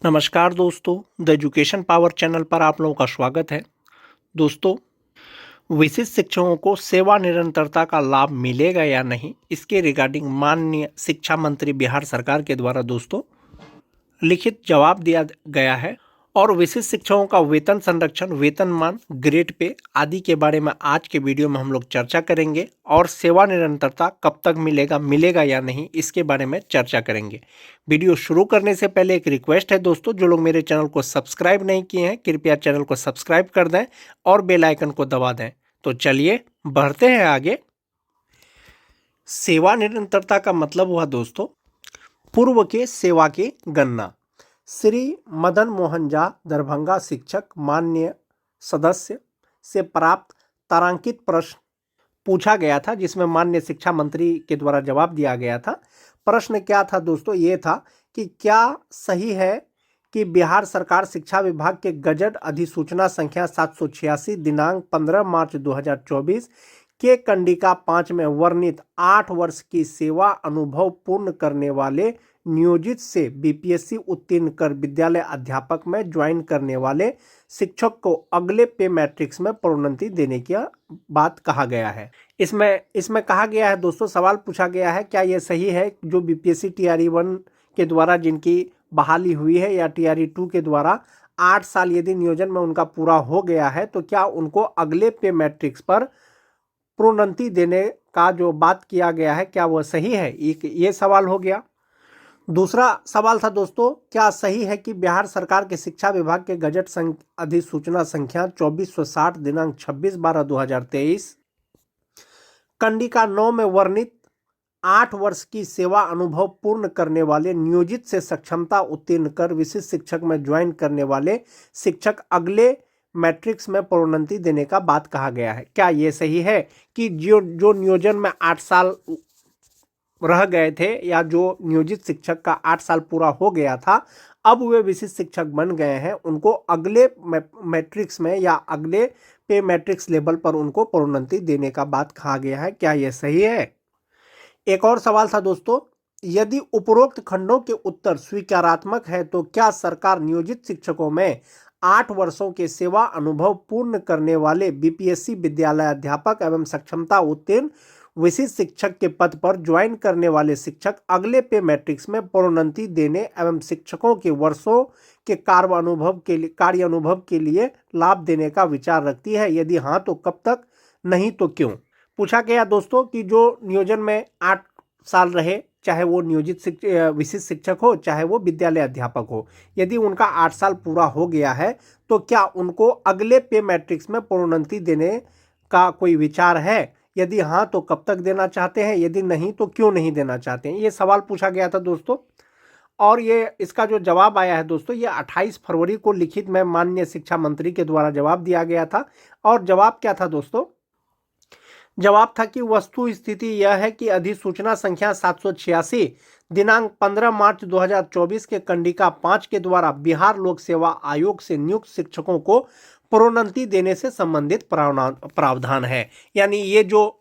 नमस्कार दोस्तों, the education power channel पर आप लोगों का स्वागत है। दोस्तों, विशिष्ट शिक्षकों को सेवा निरंतरता का लाभ मिलेगा या नहीं, इसके रिगार्डिंग माननीय शिक्षा मंत्री बिहार सरकार के द्वारा दोस्तों लिखित जवाब दिया गया है। और विशिष्ट शिक्षकों का वेतन संरक्षण, वेतनमान, ग्रेड पे आदि के बारे में आज के वीडियो में हम लोग चर्चा करेंगे। और सेवा निरंतरता कब तक मिलेगा या नहीं, इसके बारे में चर्चा करेंगे। वीडियो शुरू करने से पहले एक रिक्वेस्ट है दोस्तों, जो लोग मेरे चैनल को सब्सक्राइब नहीं किए हैं कृपया चैनल को सब्सक्राइब कर दें और बेल आइकन को दबा दें। तो चलिए बढ़ते हैं आगे। सेवा निरंतरता का मतलब हुआ दोस्तों पूर्व के सेवा की गणना। श्री मदन मोहन झा दरभंगा शिक्षक माननीय सदस्य से प्राप्त तारांकित प्रश्न पूछा गया था, जिसमें माननीय शिक्षा मंत्री के द्वारा जवाब दिया गया था। प्रश्न क्या था दोस्तों? ये था कि क्या सही है कि बिहार सरकार शिक्षा विभाग के गजट अधिसूचना संख्या 786 दिनांक 15 मार्च 2024 के कंडिका 5 में वर्णित 8 वर्ष की सेवा अनुभव पूर्ण करने वाले नियोजित से बीपीएससी उत्तीर्ण कर विद्यालय अध्यापक में ज्वाइन करने वाले शिक्षक को अगले पे मैट्रिक्स में प्रोन्नति देने की बात कहा गया है। इसमें कहा गया है दोस्तों, सवाल पूछा गया है, क्या यह सही है जो बीपीएससी टीआरई 1 के द्वारा जिनकी बहाली हुई है या टीआरई 2 के द्वारा 8 साल यदि नियोजन में उनका पूरा हो गया है, तो क्या उनको अगले पे मैट्रिक्स पर प्रोन्नति देने का जो बात किया गया है, क्या वह सही है? ये सवाल हो गया। दूसरा सवाल था दोस्तों, क्या सही है कि बिहार सरकार के शिक्षा विभाग के गजट अधिसूचना संख्या 2460 दिनांक 26/12/2023 कंडिका 9 में वर्णित 8 वर्ष की सेवा अनुभव पूर्ण करने वाले नियोजित से सक्षमता उत्तीर्ण कर विशिष्ट शिक्षक में ज्वाइन करने वाले शिक्षक अगले मैट्रिक्स में प्रोन्नति देने का बात कहा गया है? क्या ये सही है कि जो नियोजन में 8 साल रह गए थे या जो नियोजित शिक्षक का 8 साल पूरा हो गया था, अब वे विशिष्ट शिक्षक बन गए हैं, उनको अगले मैट्रिक्स में या अगले पे मैट्रिक्स लेवल पर उनको प्रोन्नति देने का बात कहा गया है? क्या यह सही है? एक और सवाल था दोस्तों, यदि उपरोक्त खंडों के उत्तर स्वीकारात्मक है तो क्या सरकार नियोजित शिक्षकों में 8 वर्षों के सेवा अनुभव पूर्ण करने वाले बीपीएससी विद्यालय अध्यापक एवं सक्षमता उत्तीर्ण विशिष्ट शिक्षक के पद पर ज्वाइन करने वाले शिक्षक अगले पे मैट्रिक्स में प्रोन्नति देने एवं शिक्षकों के वर्षों के कार्य अनुभव के लिए लाभ देने का विचार रखती है? यदि हाँ तो कब तक, नहीं तो क्यों? पूछा गया दोस्तों कि जो नियोजन में 8 साल रहे, चाहे वो नियोजित विशिष्ट शिक्षक हो चाहे वो विद्यालय अध्यापक हो, यदि उनका 8 साल पूरा हो गया है तो क्या उनको अगले पे मैट्रिक्स में प्रोन्नति देने का कोई विचार है? यदि हाँ तो कब तक देना चाहते हैं? यदि नहीं तो क्यों नहीं देना चाहते हैं? ये सवाल पूछा गया था दोस्तों। और ये इसका जो जवाब आया है दोस्तों, ये 28 फरवरी को लिखित में माननीय शिक्षा मंत्री के द्वारा जवाब दिया गया था। और जवाब क्या था दोस्तों? जवाब था कि वस्तु स्थिति यह है कि अधिसूचना संख्या 786 दिनांक 15 मार्च 2024 के कंडिका 5 के द्वारा बिहार लोक सेवा आयोग से नियुक्त शिक्षकों को प्रोन्नति देने से संबंधित प्रावधान है। यानी ये जो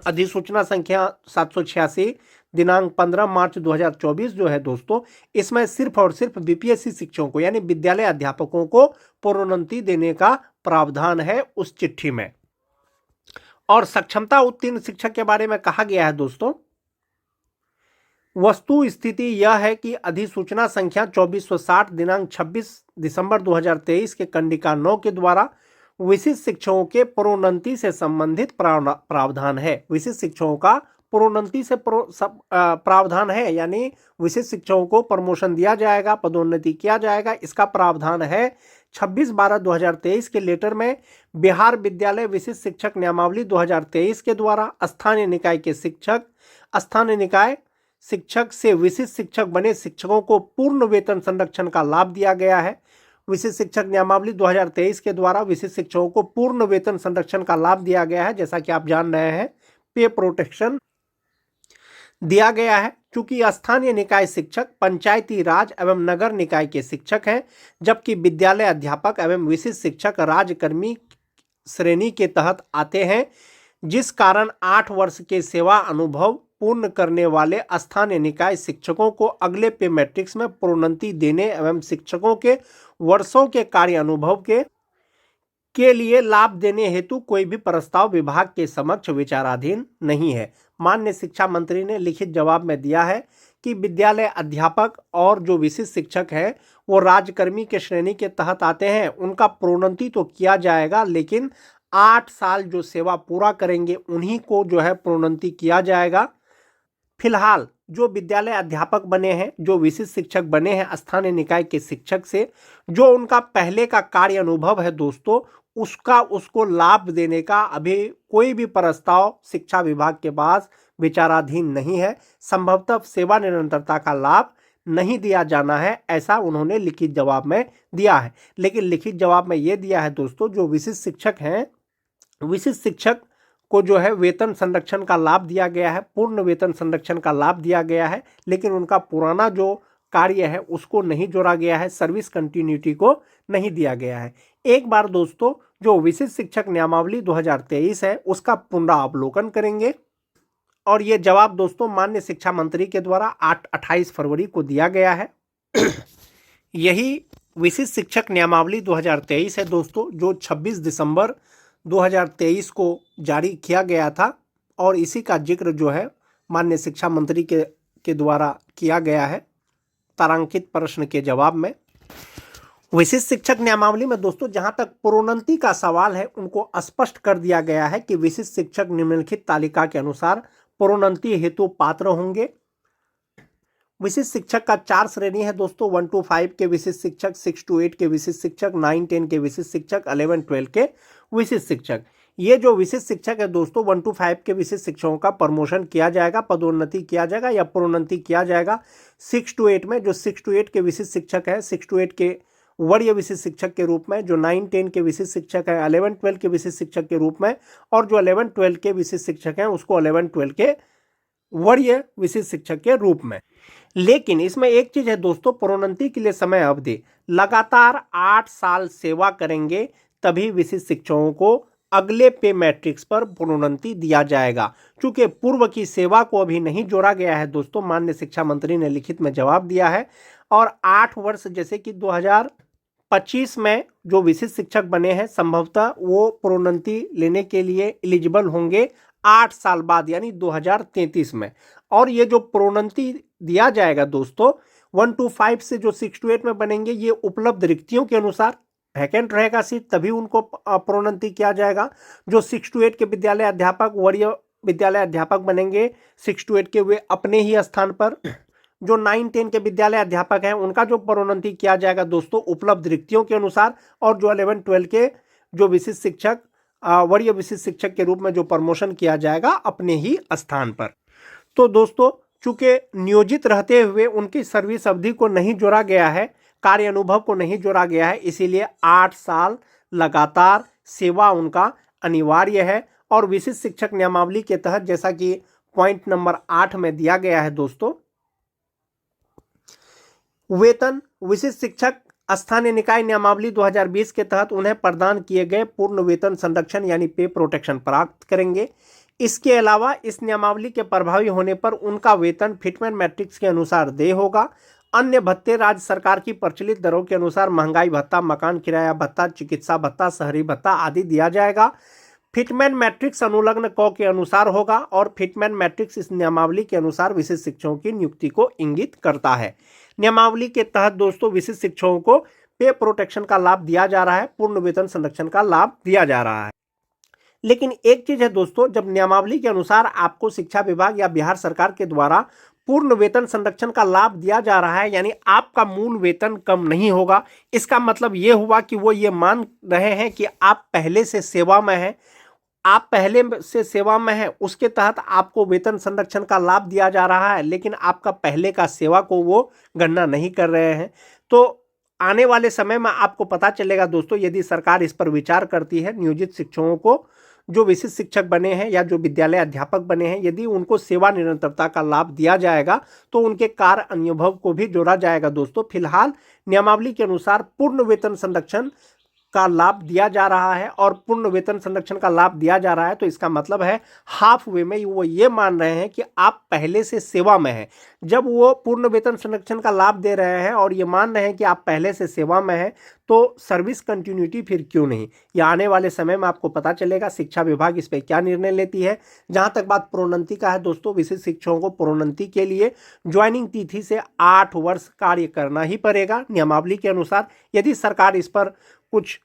अधिसूचना संख्या 786 दिनांक 15 मार्च 2024 जो है दोस्तों, इसमें सिर्फ और सिर्फ बीपीएससी शिक्षकों को यानी विद्यालय अध्यापकों को प्रोन्नति देने का प्रावधान है उस चिट्ठी में। और सक्षमता उत्तीर्ण शिक्षक के बारे में कहा गया है दोस्तों, वस्तु स्थिति यह है कि अधिसूचना संख्या 2460 दिनांक 26 दिसंबर 2023 के कंडिका 9 के द्वारा विशिष्ट शिक्षकों के प्रोन्नति से संबंधित प्रावधान है। विशिष्ट शिक्षकों का प्रोन्नति से प्रावधान है, यानी विशिष्ट शिक्षकों को प्रमोशन दिया जाएगा, पदोन्नति किया जाएगा, इसका प्रावधान है। 26/12/2023 के लेटर में बिहार विद्यालय विशिष्ट शिक्षक नियमावली 2023 के द्वारा स्थानीय निकाय शिक्षक से विशिष्ट शिक्षक बने शिक्षकों को पूर्ण वेतन संरक्षण का लाभ दिया गया है। विशिष्ट शिक्षक नियमावली 2023 के द्वारा विशिष्ट शिक्षकों को पूर्ण वेतन संरक्षण का लाभ दिया गया है, जैसा कि आप जान रहे हैं, पे प्रोटेक्शन दिया गया है। चूंकि स्थानीय निकाय शिक्षक पंचायती राज एवं नगर निकाय के शिक्षक हैं, जबकि विद्यालय अध्यापक एवं विशिष्ट शिक्षक राज्यकर्मी श्रेणी के तहत आते हैं, जिस कारण 8 वर्ष के सेवा अनुभव पूर्ण करने वाले स्थानीय निकाय शिक्षकों को अगले पे मैट्रिक्स में प्रोन्नति देने एवं शिक्षकों के वर्षों के कार्य अनुभव के लिए लाभ देने हेतु कोई भी प्रस्ताव विभाग के समक्ष विचाराधीन नहीं है। माननीय शिक्षा मंत्री ने लिखित जवाब में दिया है कि विद्यालय अध्यापक और जो विशिष्ट शिक्षक हैं वो राजकर्मी के श्रेणी के तहत आते हैं, उनका प्रोन्नति तो किया जाएगा, लेकिन 8 साल जो सेवा पूरा करेंगे उन्हीं को जो है प्रोन्नति किया जाएगा। फिलहाल जो विद्यालय अध्यापक बने हैं, जो विशिष्ट शिक्षक बने हैं स्थानीय निकाय के शिक्षक से, जो उनका पहले का कार्य अनुभव है दोस्तों, उसको लाभ देने का अभी कोई भी प्रस्ताव शिक्षा विभाग के पास विचाराधीन नहीं है। संभवतः सेवा निरंतरता का लाभ नहीं दिया जाना है, ऐसा उन्होंने लिखित जवाब में दिया है। लेकिन लिखित जवाब में ये दिया है दोस्तों, जो विशिष्ट शिक्षक हैं, विशिष्ट शिक्षक को जो है वेतन संरक्षण का लाभ दिया गया है, पूर्ण वेतन संरक्षण का लाभ दिया गया है, लेकिन उनका पुराना जो कार्य है उसको नहीं जोड़ा गया है, सर्विस कंटिन्यूटी को नहीं दिया गया है। एक बार दोस्तों जो विशिष्ट शिक्षक नियमावली 2023 है उसका पुनरावलोकन करेंगे और ये जवाब दोस्तों माननीय शिक्षा मंत्री के द्वारा 28 फरवरी को दिया गया है। यही विशिष्ट शिक्षक नियमावली 2023 है दोस्तों, जो 26 दिसंबर 2023 को जारी किया गया था और इसी का जिक्र जो है माननीय शिक्षा मंत्री के द्वारा किया गया है तारांकित प्रश्न के जवाब में। विशिष्ट शिक्षक नियमावली में दोस्तों जहां तक प्रोन्नति का सवाल है उनको स्पष्ट कर दिया गया है कि विशिष्ट शिक्षक निम्नलिखित तालिका के अनुसार प्रोन्नति हेतु पात्र होंगे। विशिष्ट शिक्षक का 4 श्रेणी है दोस्तों, 1 to 5 के विशिष्ट शिक्षक, 6 to 8 के विशिष्ट शिक्षक, 9 10 के विशिष्ट शिक्षक, 11 12 के विशिष्ट शिक्षक। ये जो विशिष्ट शिक्षक है दोस्तों 1 to 5 के विशिष्ट शिक्षकों का प्रमोशन किया जाएगा, पदोन्नति किया जाएगा या प्रोन्नति किया जाएगा। 6 to 8 में जो 6 to 8 के विशिष्ट शिक्षक है, 6 to 8 के वरीय विशिष्ट शिक्षक के रूप में, जो 9 10 के विशिष्ट शिक्षक है 11 12 के विशिष्ट शिक्षक के रूप में, और जो 11 12 के विशिष्ट शिक्षक हैं उसको 11 12 के वरीय विशिष्ट शिक्षक के रूप में। लेकिन इसमें एक चीज है दोस्तों, प्रोन्नति के लिए समय अवधि लगातार 8 साल सेवा करेंगे तभी विशिष्ट शिक्षकों को अगले पे मैट्रिक्स पर प्रोन्नति दिया जाएगा। चूंकि पूर्व की सेवा को अभी नहीं जोड़ा गया है दोस्तों, माननीय शिक्षा मंत्री ने लिखित में जवाब दिया है, और 8 वर्ष जैसे कि 2025 में जो विशिष्ट शिक्षक बने हैं संभवतः वो प्रोन्नति लेने के लिए एलिजिबल होंगे 8 साल बाद यानी 2033 में। और ये जो प्रोन्नति दिया जाएगा दोस्तों 1 to 5 से जो 6 to 8 में बनेंगे, ये उपलब्ध रिक्तियों के अनुसार वैकेंट रहेगा सीट तभी उनको प्रोन्नति किया जाएगा। जो 6 to 8 के विद्यालय अध्यापक वरीय विद्यालय अध्यापक बनेंगे 6 to 8 के, वे अपने ही स्थान पर। जो 9 10 के विद्यालय अध्यापक हैं उनका जो प्रोन्नति किया जाएगा दोस्तों उपलब्ध रिक्तियों के अनुसार, और जो 11 12 के जो विशिष्ट शिक्षक वरीय विशिष्ट शिक्षक के रूप में जो प्रमोशन किया जाएगा अपने ही स्थान पर। तो दोस्तों चूंकि नियोजित रहते हुए उनकी सर्विस अवधि को नहीं जोड़ा गया है, कार्य अनुभव को नहीं जोड़ा गया है, इसीलिए 8 साल लगातार सेवा उनका अनिवार्य है। और विशिष्ट शिक्षक नियमावली के तहत जैसा कि पॉइंट नंबर 8 में दिया गया है दोस्तों, वेतन विशिष्ट शिक्षक स्थानीय निकाय नियमावली 2020 के तहत उन्हें प्रदान किए गए पूर्ण वेतन संरक्षण यानी पे प्रोटेक्शन प्राप्त करेंगे। इसके अलावा इस नियमावली के प्रभावी होने पर उनका वेतन फिटमेंट मैट्रिक्स के अनुसार देय होगा। अन्य भत्ते राज्य सरकार की प्रचलित दरों के अनुसार महंगाई भत्ता, मकान किराया भत्ता, चिकित्सा भत्ता, शहरी भत्ता आदि दिया जाएगा। फिटमेंट मैट्रिक्स अनुलग्न क के अनुसार होगा और फिटमेंट मैट्रिक्स इस नियमावली के अनुसार विशिष्ट शिक्षकों की नियुक्ति को इंगित करता है। नियमावली के तहत दोस्तों विशिष्ट शिक्षकों को पे प्रोटेक्शन का लाभ दिया जा रहा है, पूर्ण वेतन संरक्षण का लाभ दिया जा रहा है। लेकिन एक चीज है दोस्तों, जब नियमावली के अनुसार आपको शिक्षा विभाग या बिहार सरकार के द्वारा पूर्ण वेतन संरक्षण का लाभ दिया जा रहा है, यानी आपका मूल वेतन कम नहीं होगा। इसका मतलब ये हुआ कि वो ये मान रहे हैं कि आप पहले से सेवा में हैं, आप पहले से सेवा में हैं, उसके तहत आपको वेतन संरक्षण का लाभ दिया जा रहा है, लेकिन आपका पहले का सेवा को वो गणना नहीं कर रहे हैं। तो आने वाले समय में आपको पता चलेगा दोस्तों, यदि सरकार इस पर विचार करती है, नियोजित शिक्षकों को जो विशिष्ट शिक्षक बने हैं या जो विद्यालय अध्यापक बने हैं, यदि उनको सेवा निरंतरता का लाभ दिया जाएगा तो उनके कार्य अनुभव को भी जोड़ा जाएगा दोस्तों। फिलहाल नियमावली के अनुसार पूर्ण वेतन संरक्षण का लाभ दिया जा रहा है और पूर्ण वेतन संरक्षण का लाभ दिया जा रहा है, तो इसका मतलब है हाफ वे में वो ये मान रहे हैं कि आप पहले से सेवा में हैं। जब वो पूर्ण वेतन संरक्षण का लाभ दे रहे हैं और ये मान रहे हैं कि आप पहले से सेवा में हैं, तो सर्विस कंटिन्यूटी फिर क्यों नहीं? ये आने वाले समय में आपको पता चलेगा शिक्षा विभाग इस पर क्या निर्णय लेती है। जहां तक बात प्रोन्नति का है दोस्तों, विशिष्ट शिक्षकों को प्रोन्नति के लिए ज्वाइनिंग तिथि से 8 वर्ष कार्य करना ही पड़ेगा नियमावली के अनुसार। यदि सरकार इस पर कुछ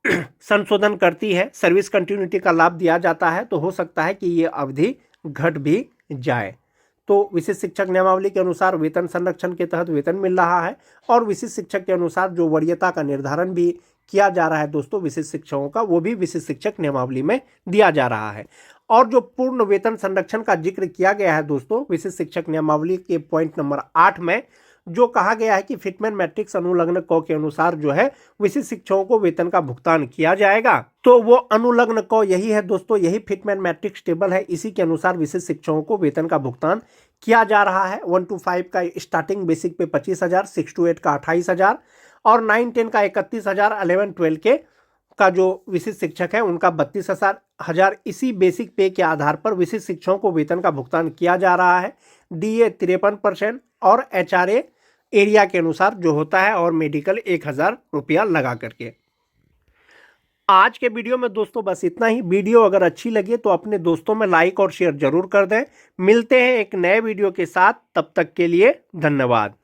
संशोधन करती है, सर्विस कंटिन्यूटी का लाभ दिया जाता है, तो हो सकता है कि ये अवधि घट भी जाए। तो विशिष्ट शिक्षक नियमावली के अनुसार वेतन संरक्षण के तहत वेतन मिल रहा है और विशिष्ट शिक्षक के अनुसार जो वरीयता का निर्धारण भी किया जा रहा है दोस्तों विशिष्ट शिक्षकों का, वो भी विशिष्ट शिक्षक नियमावली में दिया जा रहा है। और जो पूर्ण वेतन संरक्षण का जिक्र किया गया है दोस्तों विशिष्ट शिक्षक नियमावली के पॉइंट नंबर 8 में, जो कहा गया है कि फिटमेन मैट्रिक्स अनुलग्न क के अनुसार जो है विशिष्ट शिक्षकों को वेतन का भुगतान किया जाएगा। तो वो अनुलग्न क यही है दोस्तों, यही फिटमेन मैट्रिक्स टेबल है, इसी के अनुसार विशिष्ट शिक्षकों को वेतन का भुगतान किया जा रहा है। 1 to 5 का स्टार्टिंग बेसिक पे 25,000, 6 to 8 का 28,000 और 9-10 का 31,000, 11-12 के का जो विशिष्ट शिक्षक है उनका 32,000। इसी बेसिक पे के आधार पर विशिष्ट शिक्षकों को वेतन का भुगतान किया जा रहा है। DA 53% और HRA एरिया के अनुसार जो होता है और मेडिकल 1,000 रुपया लगा करके। आज के वीडियो में दोस्तों बस इतना ही। वीडियो अगर अच्छी लगे तो अपने दोस्तों में लाइक और शेयर जरूर कर दें। मिलते हैं एक नए वीडियो के साथ, तब तक के लिए धन्यवाद।